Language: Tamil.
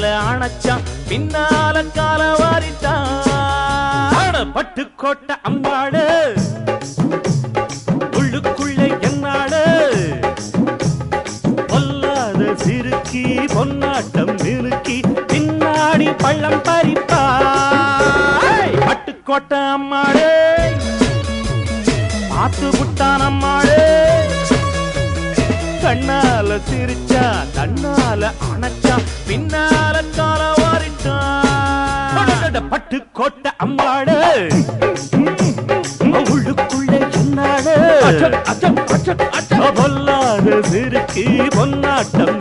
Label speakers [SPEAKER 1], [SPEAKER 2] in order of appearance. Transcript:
[SPEAKER 1] தன்னால அணைச்சான் பின்னால கால வாரிட்டான் பட்டுக்கோட்டை அம்மாடு உள்ளுக்குள்ளே என்னாடு பொல்லாத சிறுக்கி பொன்னாட்டம் நிறுக்கி பின்னாடி பள்ளம் பறிப்பா பட்டுக்கோட்டை அம்மாடு பார்த்து விட்டான் அம்மாடு கண்ணால சிரிச்சா தன்னால அணைச்சா பின்னால கால வாரிட்டான் பட்டுக்கோட்டை அம்மாடு உள்ளுக்குள்ள என்னாடு பொல்லாத சிறுக்கி பொன்னாட்டம்